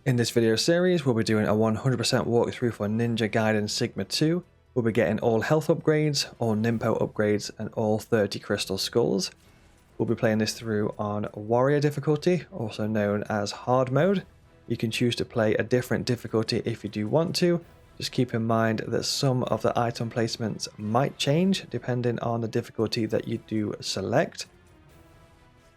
In this video series, we'll be doing a 100% walkthrough for Ninja Gaiden Sigma 2. We'll be getting all health upgrades, all ninpo upgrades, and all 30 crystal skulls. We'll be playing this through on warrior difficulty, also known as hard mode. You can choose to play a different difficulty if you do want to. Just keep in mind that some of the item placements might change depending on the difficulty that you do select.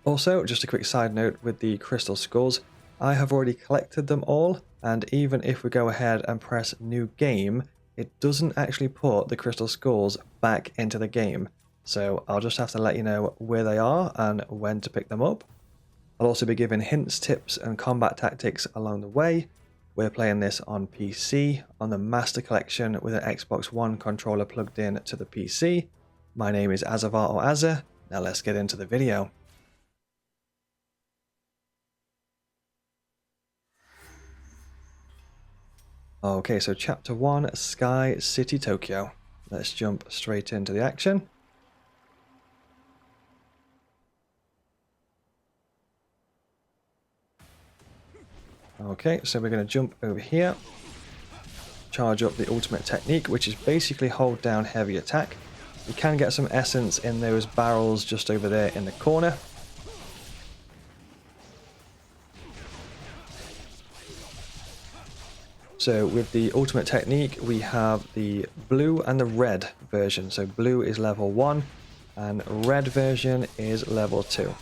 Also, just a quick side note with the crystal skulls, I have already collected them all, and even if we go ahead and press new game, it doesn't actually put the crystal skulls back into the game. So I'll just have to let you know where they are and when to pick them up. I'll also be giving hints, tips and combat tactics along the way. We're playing this on PC, on the Master Collection with an Xbox One controller plugged in to the PC. My name is Azzavhar or Azza. Now let's get into the video. Okay, so Chapter 1, Sky City, Tokyo. Let's jump straight into the action. Okay, so we're going to jump over here, charge up the ultimate technique, which is basically hold down heavy attack. You can get some essence in those barrels just over there in the corner. So with the ultimate technique, we have the blue and the red version. So blue is level 1 and red version is level 2.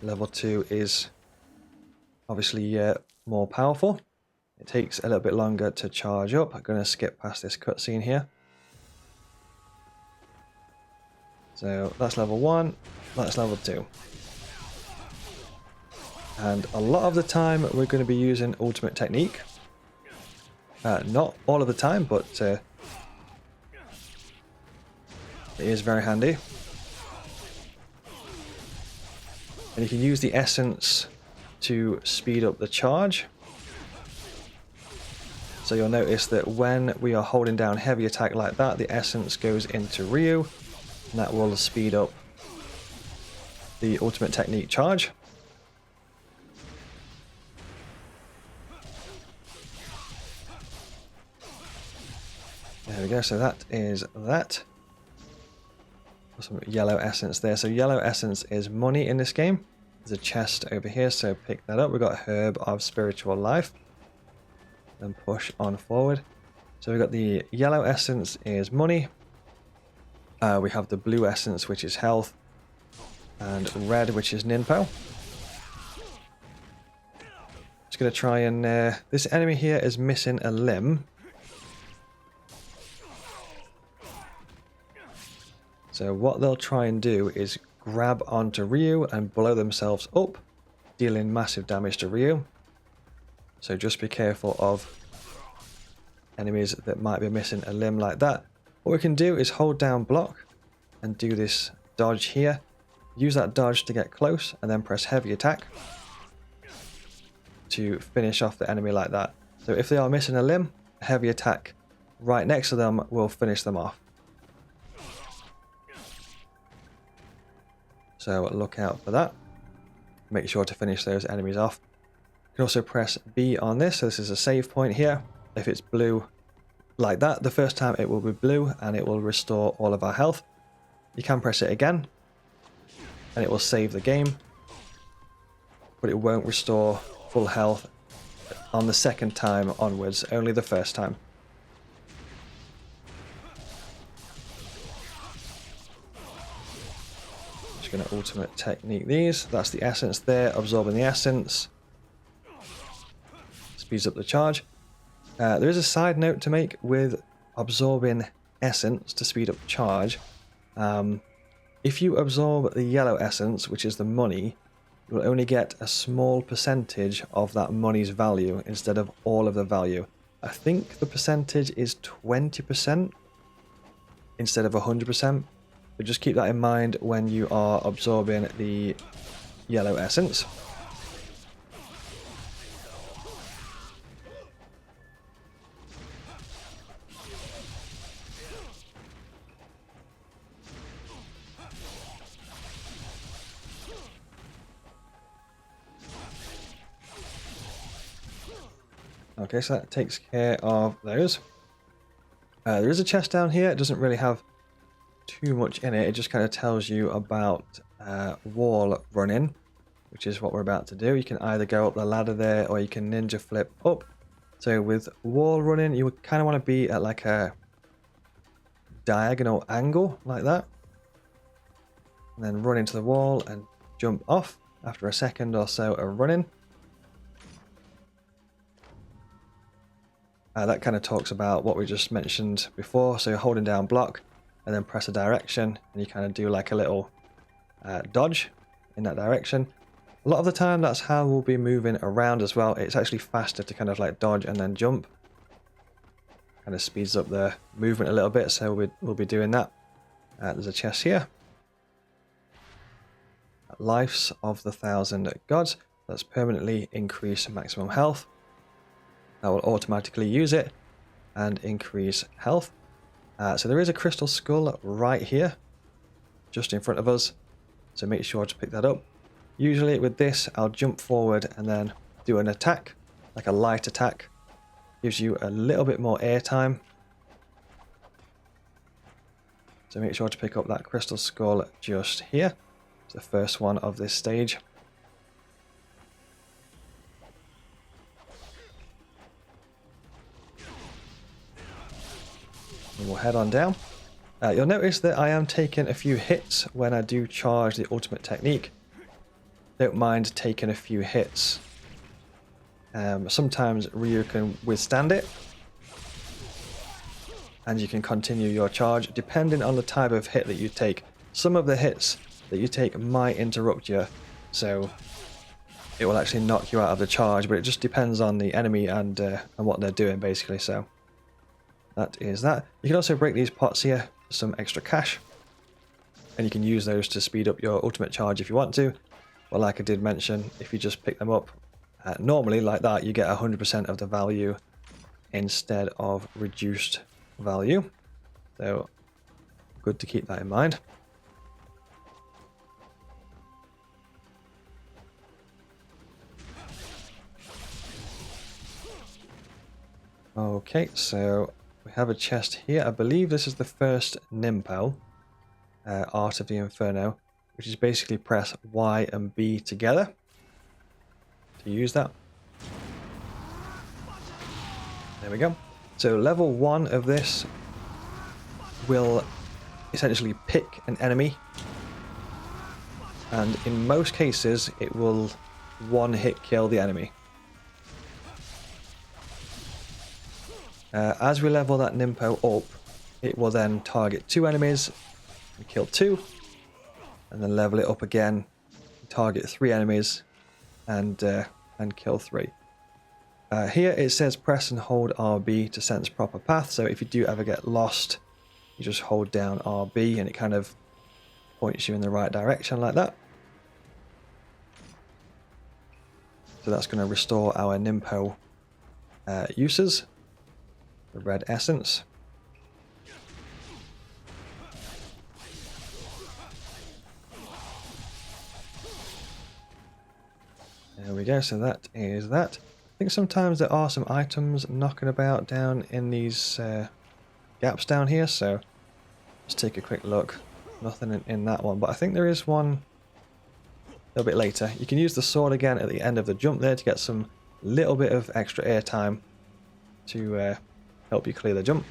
Level 2 is obviously more powerful. It takes a little bit longer to charge up. I'm going to skip past this cutscene here. So that's level 1, that's level 2. And a lot of the time we're going to be using ultimate technique. Not all of the time, but it is very handy. And you can use the essence to speed up the charge. So you'll notice that when we are holding down heavy attack like that, the essence goes into Ryu, and that will speed up the ultimate technique charge. There we go, so that is that. Some yellow essence there. So yellow essence is money in this game. There's a chest over here, so pick that up. We've got Herb of Spiritual Life. Then push on forward. So we've got the yellow essence is money. We have the blue essence, which is health. And red, which is ninpo. Just going to try and... this enemy here is missing a limb. So what they'll try and do is grab onto Ryu and blow themselves up, dealing massive damage to Ryu. So just be careful of enemies that might be missing a limb like that. What we can do is hold down block and do this dodge here. Use that dodge to get close and then press heavy attack to finish off the enemy like that. So if they are missing a limb, heavy attack right next to them will finish them off. So look out for that. Make sure to finish those enemies off. You can also press B on this. So this is a save point here. If it's blue like that, the first time it will be blue and it will restore all of our health. You can press it again and it will save the game. But it won't restore full health on the second time onwards, only the first time. Going to ultimate technique these. That's the essence there, absorbing the essence. Speeds up the charge. There is a side note to make with absorbing essence to speed up charge. If you absorb the yellow essence, which is the money, you will only get a small percentage of that money's value instead of all of the value. I think the percentage is 20% instead of 100%. But just keep that in mind when you are absorbing the yellow essence. Okay, so that takes care of those. There is a chest down here. It doesn't really have too much in it. It just kind of tells you about wall running, which is what we're about to do. You can either go up the ladder there or you can ninja flip up. So with wall running, you would kind of want to be at like a diagonal angle like that. And then run into the wall and jump off after a second or so of running. That kind of talks about what we just mentioned before. So you're holding down block and then press a direction and you kind of do like a little dodge in that direction. A lot of the time that's how we'll be moving around as well. It's actually faster to kind of like dodge and then jump. Kind of speeds up the movement a little bit, so we'll be doing that. There's a chest here. Lives of the 1,000 gods. That's permanently increase maximum health. That will automatically use it and increase health. So there is a crystal skull right here, just in front of us. So make sure to pick that up. Usually with this, I'll jump forward and then do an attack, like a light attack. Gives you a little bit more air time. So make sure to pick up that crystal skull just here. It's the first one of this stage. And we'll head on down. You'll notice that I am taking a few hits when I do charge the ultimate technique. Don't mind taking a few hits. Sometimes Ryu can withstand it. And you can continue your charge depending on the type of hit that you take. Some of the hits that you take might interrupt you. So it will actually knock you out of the charge. But it just depends on the enemy and what they're doing basically. So that is that. You can also break these pots here for some extra cash. And you can use those to speed up your ultimate charge if you want to. But like I did mention, if you just pick them up normally like that, you get 100% of the value instead of reduced value. So good to keep that in mind. Okay, so we have a chest here. I believe this is the first ninpo, Art of the Inferno, which is basically press Y and B together to use that. There we go. So level 1 of this will essentially pick an enemy, and in most cases it will one-hit kill the enemy. As we level that ninpo up, it will then target 2 enemies and kill 2, and then level it up again, target 3 enemies and kill 3. Here it says press and hold RB to sense proper path, so if you do ever get lost, you just hold down RB and it kind of points you in the right direction like that. So that's going to restore our ninpo uses, the red essence. There we go, so that is that. I think sometimes there are some items knocking about down in these gaps down here, so let's take a quick look. Nothing in that one, but I think there is one a little bit later. You can use the sword again at the end of the jump there to get some little bit of extra air time to help you clear the jump.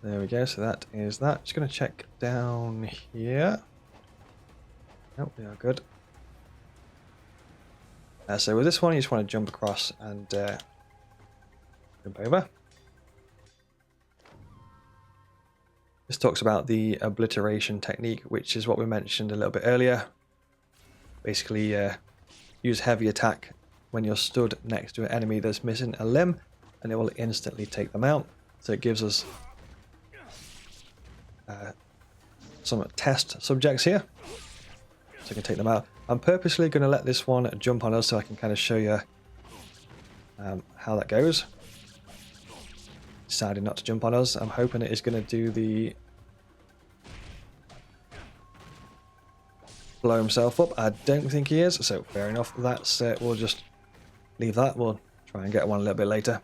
There we go, so that is that. Just going to check down here. Oh, we are good. So with this one, you just want to jump across and jump over. This talks about the Obliteration Technique, which is what we mentioned a little bit earlier. Basically, use heavy attack when you're stood next to an enemy that's missing a limb, and it will instantly take them out. So it gives us some test subjects here. So I can take them out. I'm purposely going to let this one jump on us so I can kind of show you how that goes. Decided not to jump on us. I'm hoping it is going to do the blow himself up. I don't think he is, so fair enough. That's we'll just leave that. We'll try and get one a little bit later.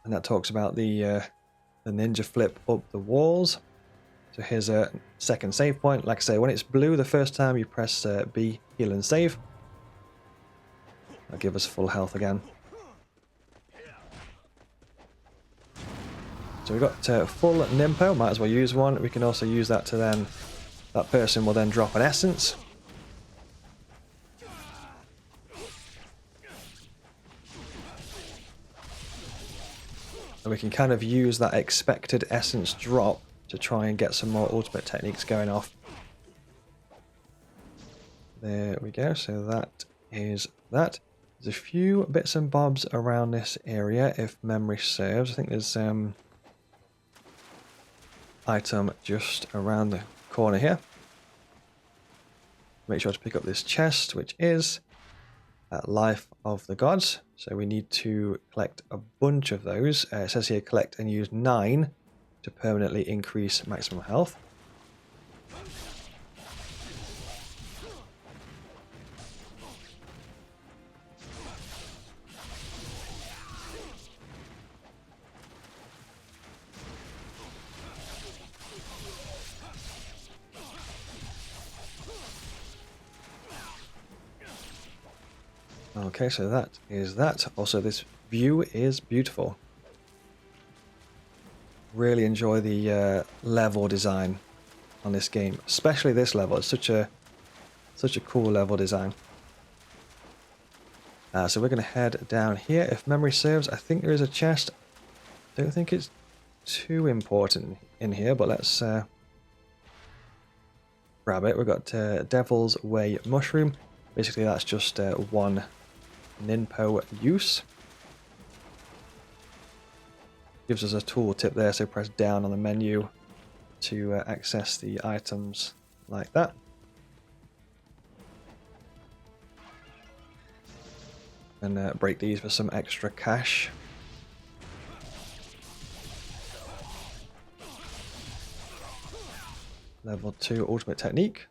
And that talks about the ninja flip up the walls. So here's a second save point. Like I say, when it's blue the first time, you press B, heal and save. That'll give us full health again. So we've got full ninpo, might as well use one. We can also use that to then, that person will then drop an essence. And we can kind of use that expected essence drop to try and get some more ultimate techniques going off. There we go, so that is that. There's a few bits and bobs around this area, if memory serves. I think there's item just around the corner here. Make sure to pick up this chest, which is Life of the Gods. So we need to collect a bunch of those. It says here collect and use 9 to permanently increase maximum health. Okay, so that is that. Also, this view is beautiful. Really enjoy the level design on this game, especially this level. It's such a cool level design. So we're going to head down here. If memory serves, I think there is a chest. Don't think it's too important in here, but let's grab it. We've got Devil's Way Mushroom. Basically, that's just one ninpo use. Gives us a tool tip there, so press down on the menu to access the items like that. And break these for some extra cash. Level 2 ultimate technique.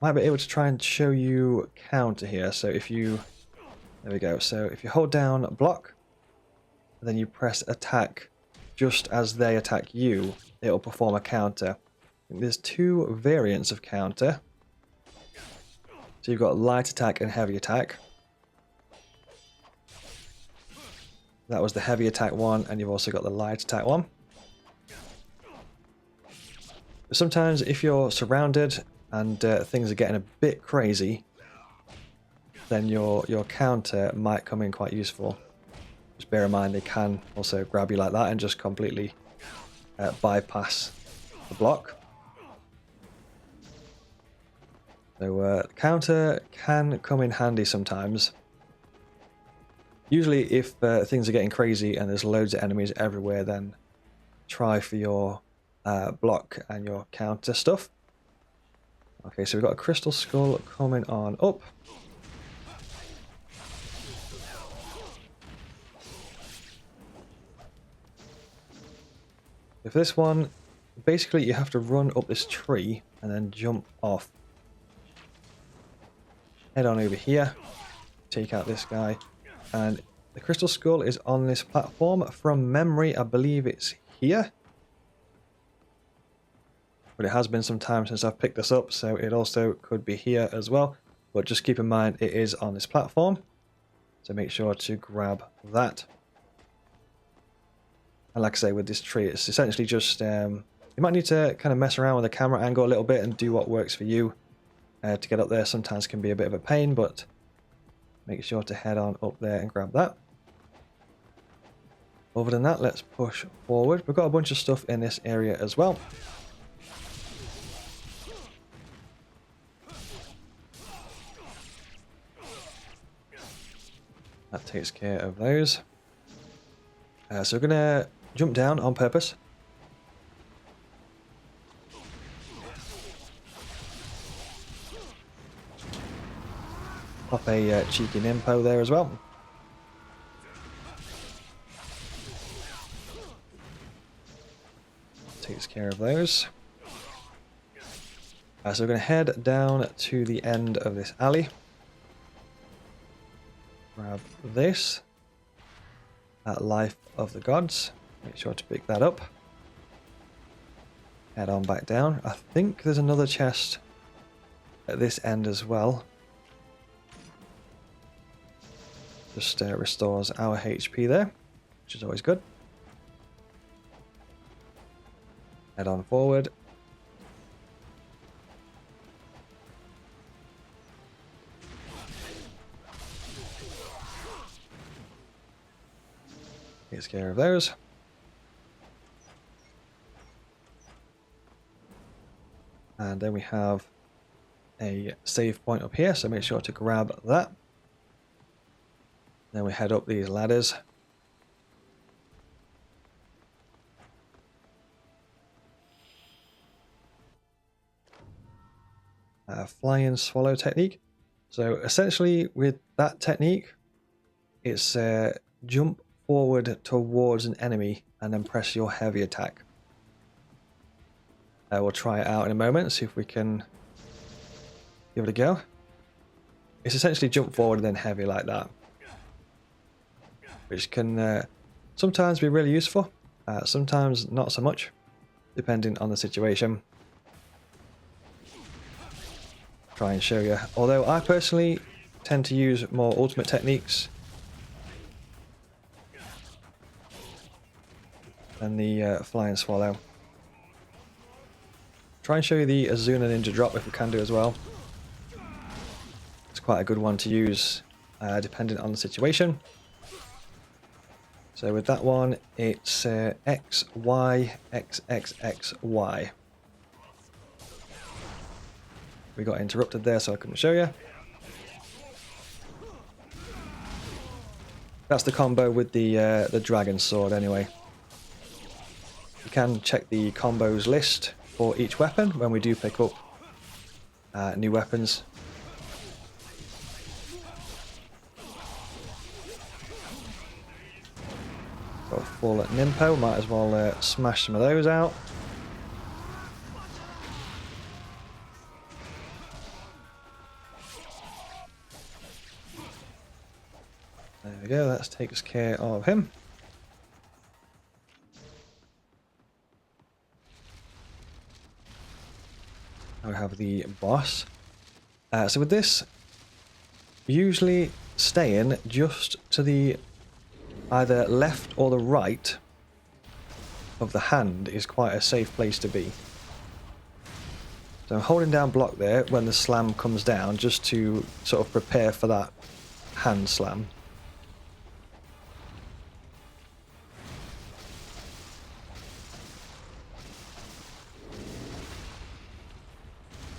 Might be able to try and show you counter here. So if you, there we go. So if you hold down block, and then you press attack just as they attack you, it'll perform a counter. There's 2 variants of counter. So you've got light attack and heavy attack. That was the heavy attack one, and you've also got the light attack one. Sometimes if you're surrounded and things are getting a bit crazy, then your counter might come in quite useful. Just bear in mind they can also grab you like that and just completely bypass the block. So counter can come in handy sometimes. Usually if things are getting crazy and there's loads of enemies everywhere, then try for your block and your counter stuff. Okay, so we've got a crystal skull coming on up. If this one, basically you have to run up this tree and then jump off. Head on over here, take out this guy, and the crystal skull is on this platform. From memory, I believe it's here. But it has been some time since I've picked this up, so it also could be here as well. But just keep in mind it is on this platform, so make sure to grab that. And like I say, with this tree, it's essentially just you might need to kind of mess around with the camera angle a little bit and do what works for you to get up there. Sometimes can be a bit of a pain, but make sure to head on up there and grab that. Other than that, let's push forward. We've got a bunch of stuff in this area as well. That takes care of those. So we're going to jump down on purpose. Pop a cheeky ninpo there as well. takes care of those. So we're going to head down to the end of this alley. Grab this. That Life of the Gods. Make sure to pick that up. Head on back down. I think there's another chest at this end as well. Just restores our HP there, which is always good. Head on forward. Takes care of those. And then we have a save point up here, so make sure to grab that. Then we head up these ladders. Flying swallow technique. So essentially with that technique, it's jump forward towards an enemy and then press your heavy attack. We'll try it out in a moment, see if we can give it a go. It's essentially jump forward and then heavy like that, which can sometimes be really useful, sometimes not so much, depending on the situation. Try and show you. Although I personally tend to use more ultimate techniques than the flying swallow. Try and show you the Azzavhar ninja drop if we can do as well. It's quite a good one to use depending on the situation. So with that one, it's X, Y, X, X, X, Y. We got interrupted there, so I couldn't show you. That's the combo with the dragon sword anyway. You can check the combos list for each weapon when we do pick up new weapons. Got full at ninpo, might as well smash some of those out. There we go, that takes care of him. Now we have the boss. So with this, usually staying just to the either left or the right of the hand is quite a safe place to be. So I'm holding down block there when the slam comes down, just to sort of prepare for that hand slam.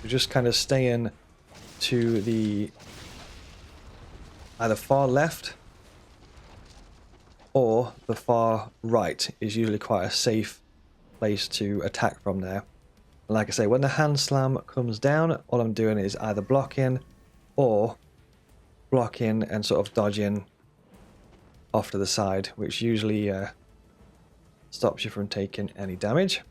We're just kind of staying to the either far left or the far right is usually quite a safe place to attack from there. And like I say, when the hand slam comes down, all I'm doing is either blocking or blocking and sort of dodging off to the side, which usually stops you from taking any damage.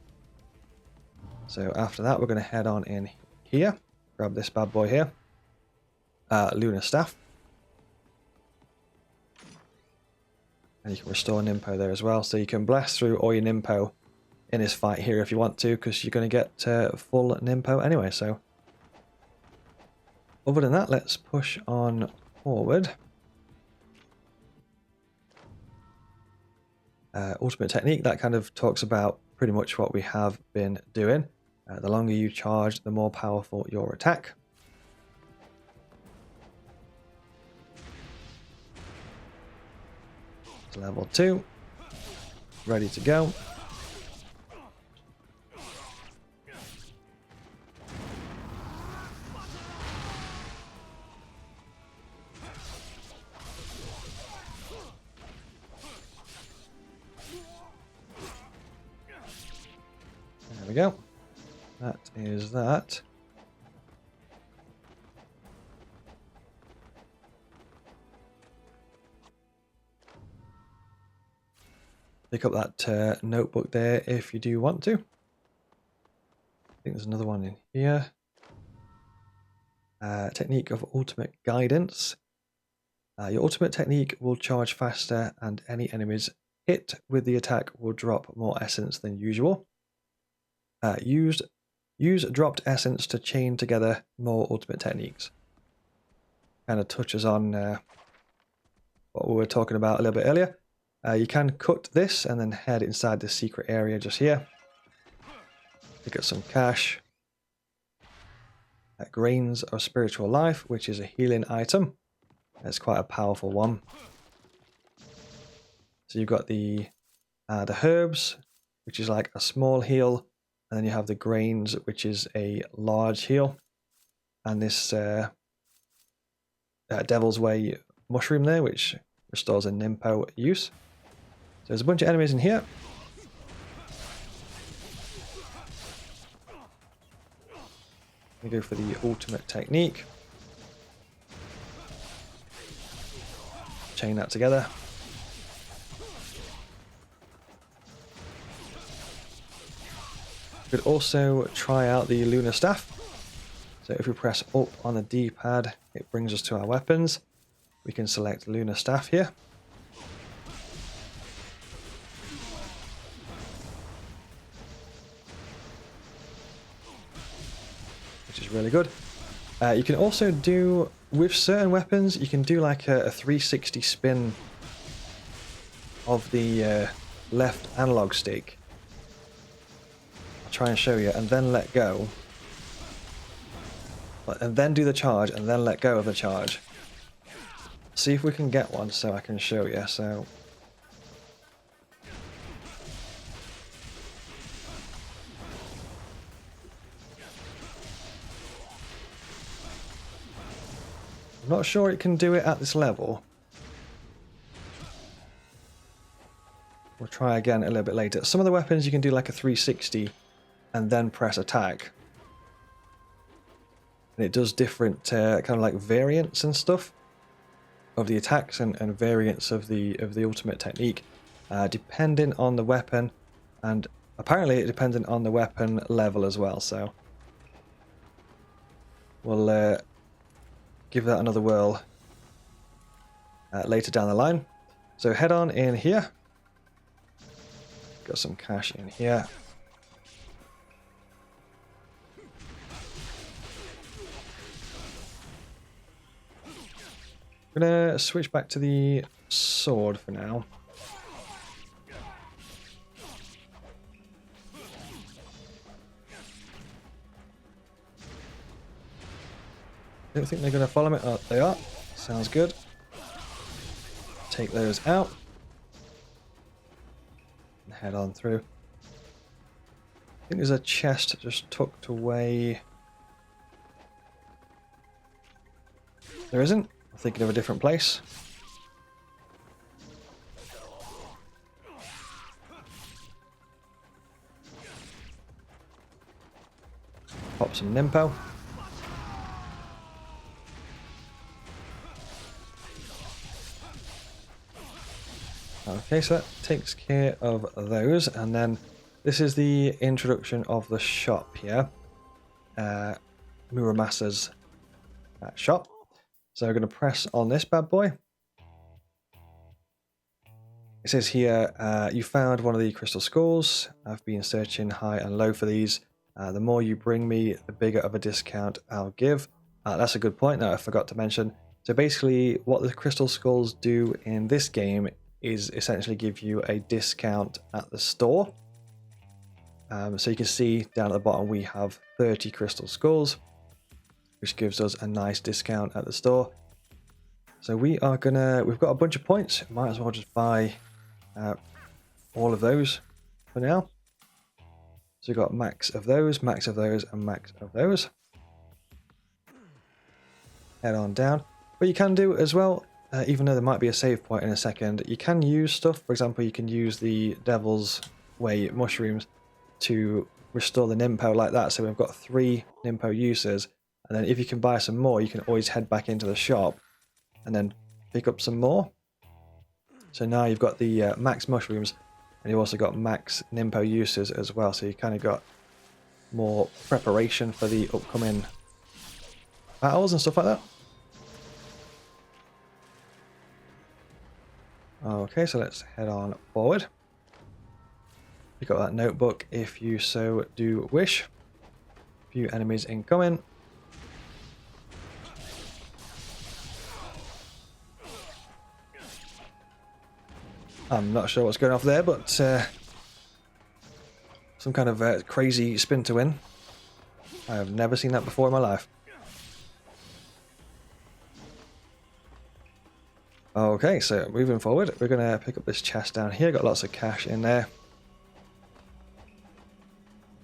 So after that, we're going to head on in here, grab this bad boy here, Lunar Staff, and you can restore ninpo there as well, so you can blast through all your ninpo in this fight here if you want to, because you're going to get full ninpo anyway. So other than that, let's push on forward. Ultimate technique, that kind of talks about pretty much what we have been doing. The longer you charge, the more powerful your attack. Level 2. Ready to go. There we go. That is that. Pick up that notebook there if you do want to. think there's another one in here. Technique of ultimate guidance. Your ultimate technique will charge faster, and any enemies hit with the attack will drop more essence than usual. Use dropped essence to chain together more ultimate techniques. Kind of touches on what we were talking about a little bit earlier. You can cut this and then head inside the secret area just here. Pick up some cash. Grains of spiritual life, which is a healing item. It's quite a powerful one. So you've got the herbs, which is like a small heal, and then you have the grains, which is a large heal, and this Devil's Way mushroom there, which restores a ninpo use. So there's a bunch of enemies in here. We go for the ultimate technique. Chain that together. We could also try out the Lunar Staff. So if we press up on the D-pad, it brings us to our weapons. We can select Lunar Staff here. Which is really good. You can also do, with certain weapons, you can do like a 360 spin of the left analog stick. I'll try and show you, and then let go. And then do the charge, and then let go of the charge. See if we can get one so I can show you. So I'm not sure it can do it at this level. We'll try again a little bit later. Some of the weapons you can do like a 360 and then press attack. And it does different kind of like variants and stuff of the attacks and variants of the ultimate technique, depending on the weapon, and apparently it depending on the weapon level as well. So we'll give that another whirl later down the line. So head on in here. Got some cash in here. I'm gonna switch back to the sword for now. I don't think they're gonna follow me. Oh, they are. Sounds good. Take those out. And head on through. I think there's a chest just tucked away. There isn't. I'm thinking of a different place. Pop some ninpo. Okay, so that takes care of those, and then this is the introduction of the shop here. Muramasa's shop. So we're going to press on this bad boy. It says here, you found one of the crystal skulls. I've been searching high and low for these. The more you bring me, the bigger of a discount I'll give. That's a good point that I forgot to mention. So basically what the crystal skulls do in this game is essentially give you a discount at the store. So you can see down at the bottom we have 30 crystal skulls, which gives us a nice discount at the store. So we've got a bunch of points. Might as well just buy all of those for now. So we've got max of those, and max of those. Head on down. What you can do as well, even though there might be a save point in a second, you can use stuff. For example, you can use the Devil's Way mushrooms to restore the ninpo like that. So we've got 3 ninpo uses, and then if you can buy some more, you can always head back into the shop and then pick up some more. So now you've got the max mushrooms, and you've also got max ninpo uses as well. So you kind of got more preparation for the upcoming battles and stuff like that. Okay, so let's head on forward. Pick up that notebook if you so do wish. A few enemies incoming. I'm not sure what's going off there, but some kind of crazy spin to win. I have never seen that before in my life. Okay, so moving forward, we're going to pick up this chest down here. Got lots of cash in there.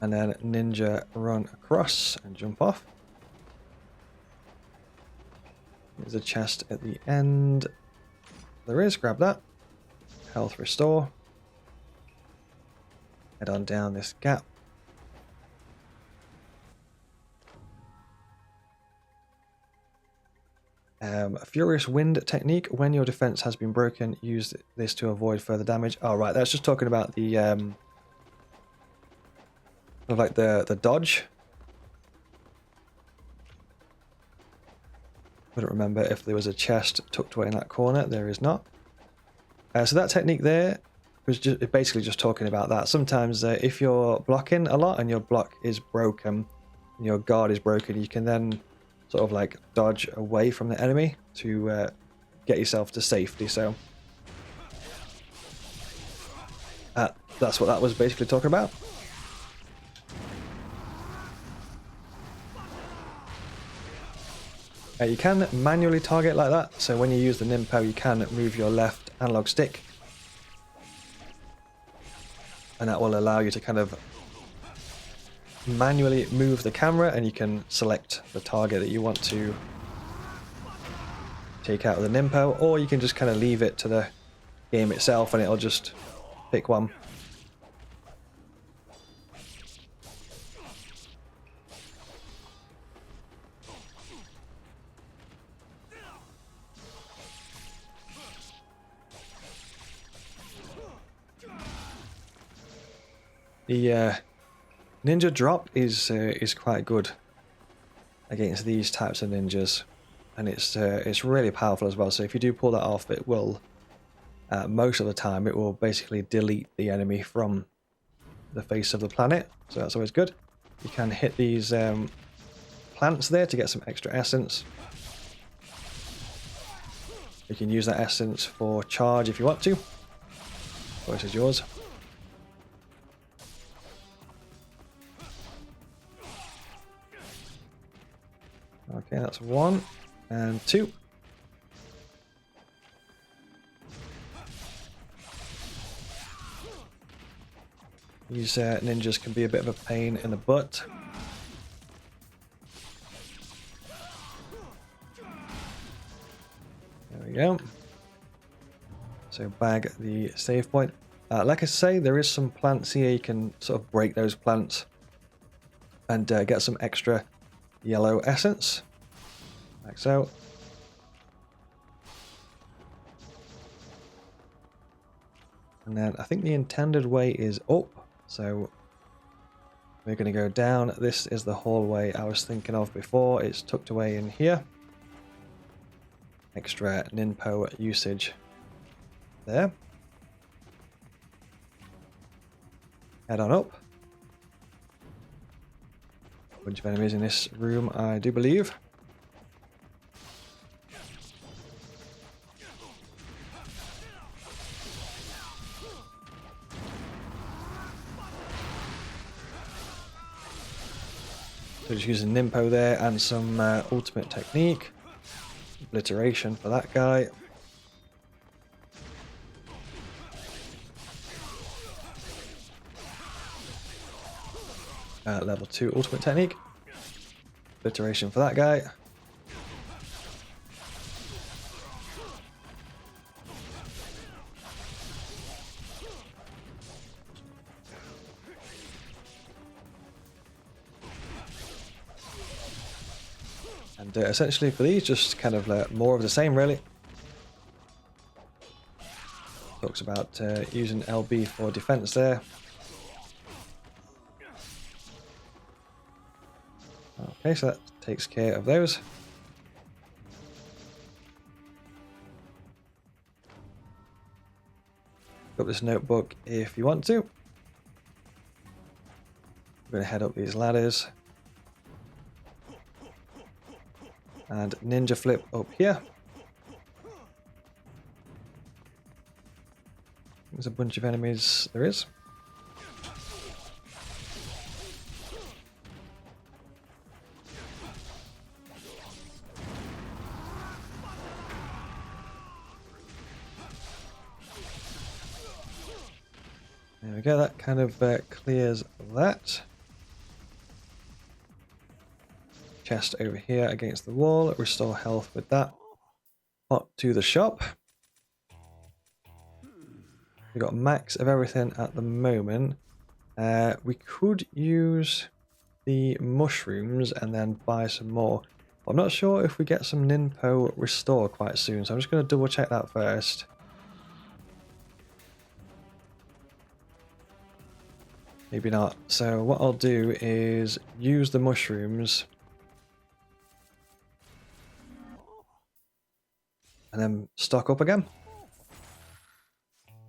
And then ninja run across and jump off. There's a chest at the end. There is, grab that. Health restore. Head on down this gap. Furious Wind Technique. When your defense has been broken, use this to avoid further damage. Oh, right, that's just talking about the like the dodge. I don't remember if there was a chest tucked away in that corner. There is not. So that technique there was just basically just talking about that. Sometimes if you're blocking a lot and your block is broken, and your guard is broken, you can then sort of like dodge away from the enemy to get yourself to safety. So that's what that was basically talking about. You can manually target like that, so when you use the ninpo you can move your left analog stick and that will allow you to kind of manually move the camera and you can select the target that you want to take out with the ninpo, or you can just kind of leave it to the game itself and it'll just pick one. The ninja drop is quite good against these types of ninjas, and it's really powerful as well. So if you do pull that off, it will most of the time it will basically delete the enemy from the face of the planet. So that's always good. You can hit these plants there to get some extra essence. You can use that essence for charge if you want to. Choice is yours. Okay, that's 1 and 2. These ninjas can be a bit of a pain in the butt. There we go. So bag the save point. Like I say, there is some plants here. You can sort of break those plants and get some extra yellow essence, like so. And then I think the intended way is up, so we're going to go down. This is the hallway I was thinking of before. It's tucked away in here. Extra ninpo usage there. Head on up. Bunch of enemies in this room, I do believe. So just using ninpo there and some ultimate technique. Obliteration for that guy. Level 2 ultimate technique. Obliteration for that guy. And essentially for these, just kind of more of the same, really. Talks about using LB for defense there. Okay, so that takes care of those. Pick up this notebook if you want to. We're going to head up these ladders. And ninja flip up here. There's a bunch of enemies. There is. There we go, that kind of clears that. Chest over here against the wall, restore health with that. Hop to the shop. We've got max of everything at the moment. We could use the mushrooms and then buy some more. I'm not sure if we get some ninpo restore quite soon, so I'm just going to double check that first. Maybe not. So what I'll do is use the mushrooms and then stock up again.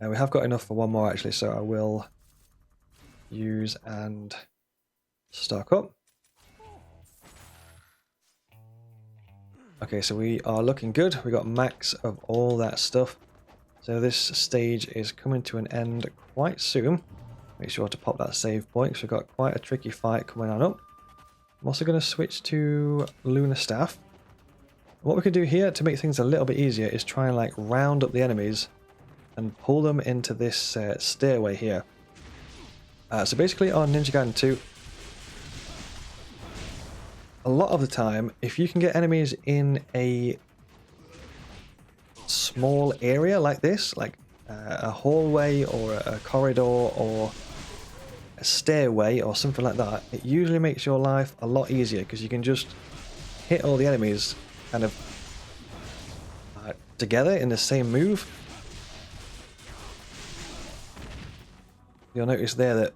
We have got enough for one more actually, so I will use and stock up. Okay, so we are looking good. We got max of all that stuff. So this stage is coming to an end quite soon. Make sure to pop that save point because we've got quite a tricky fight coming on up. I'm also going to switch to Lunar Staff. What we can do here to make things a little bit easier is try and like round up the enemies and pull them into this stairway here. So basically on Ninja Gaiden 2, a lot of the time, if you can get enemies in a small area like this, like a hallway or a corridor or a stairway or something like that, it usually makes your life a lot easier because you can just hit all the enemies kind of together in the same move. You'll notice there that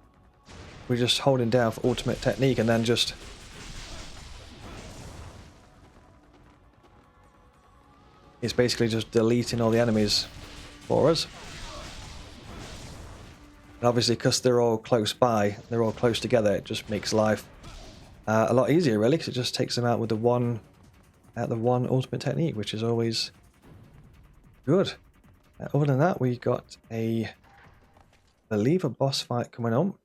we're just holding down for ultimate technique and then just it's basically just deleting all the enemies for us. And obviously because they're all close by, they're all close together, it just makes life a lot easier really, because it just takes them out with the one ultimate technique, which is always good. Other than that, we got I believe a boss fight coming on.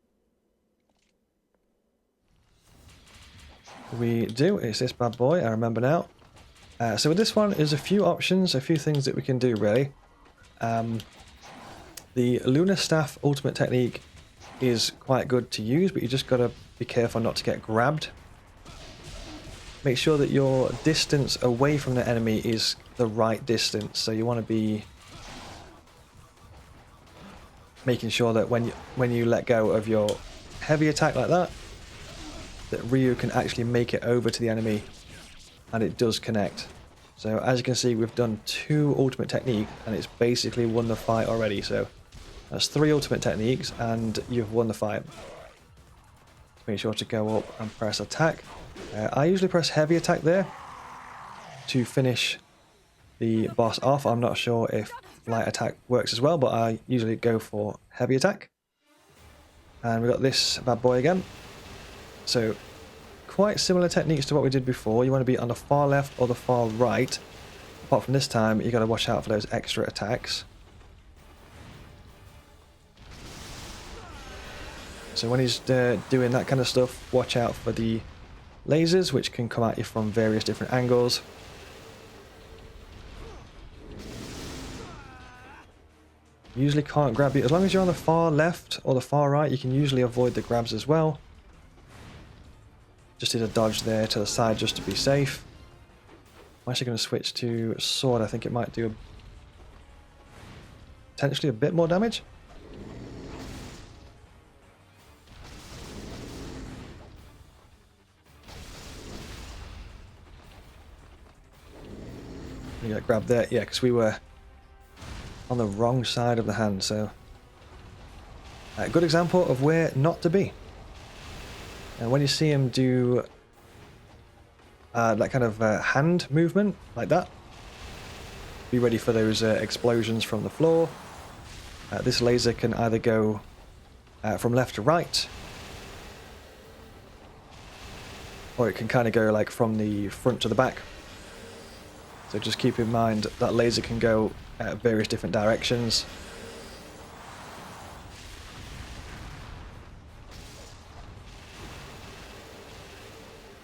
We do, it's this bad boy, I remember now. So with this one, there's a few options, a few things that we can do really. The Lunar Staff ultimate technique is quite good to use, but you just got to be careful not to get grabbed. Make sure that your distance away from the enemy is the right distance, so you want to be making sure that when you let go of your heavy attack like that, that Ryu can actually make it over to the enemy and it does connect. So as you can see, we've done 2 ultimate technique and it's basically won the fight already. So that's 3 ultimate techniques and you've won the fight. Make sure to go up and press attack. I usually press heavy attack there to finish the boss off. I'm not sure if light attack works as well, but I usually go for heavy attack. And we got this bad boy again. So quite similar techniques to what we did before. You want to be on the far left or the far right. Apart from this time, you got to watch out for those extra attacks. So when he's doing that kind of stuff, watch out for the lasers, which can come at you from various different angles. Usually can't grab you. As long as you're on the far left or the far right, you can usually avoid the grabs as well. Just did a dodge there to the side just to be safe. I'm actually going to switch to sword. I think it might do potentially a bit more damage. You got grabbed there, yeah, because we were on the wrong side of the hand, so a good example of where not to be. And when you see him do that kind of hand movement, like that. Be ready for those explosions from the floor. This laser can either go from left to right, or it can kind of go like from the front to the back. So just keep in mind that laser can go various different directions.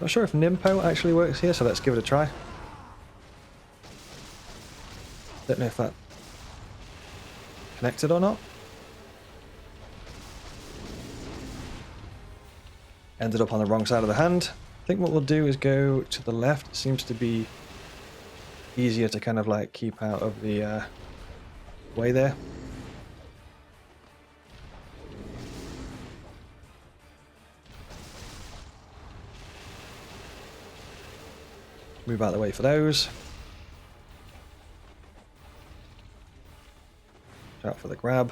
Not sure if ninpo actually works here, so let's give it a try. Don't know if that connected or not. Ended up on the wrong side of the hand. I think what we'll do is go to the left. It seems to be easier to kind of like keep out of the way there. Move out of the way for those. Watch out for the grab.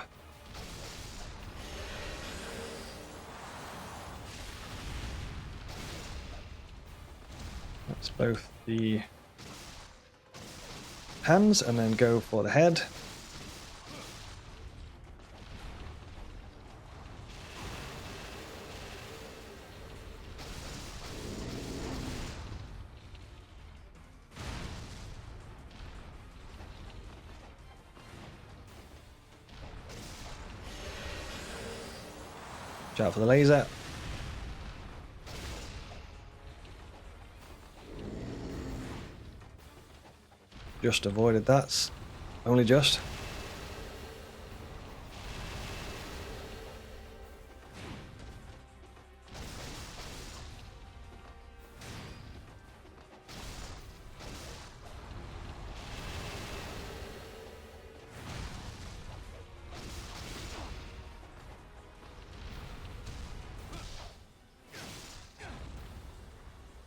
That's both the hands, and then go for the head. Watch out for the laser. Just avoided that. Only just.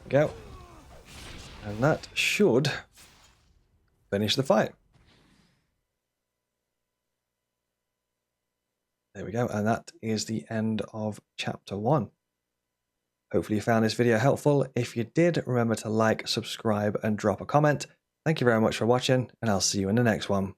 Go. And that should finish the fight. There we go, and that is the end of chapter 1. Hopefully you found this video helpful. If you did, remember to like, subscribe, and drop a comment. Thank you very much for watching, and I'll see you in the next one.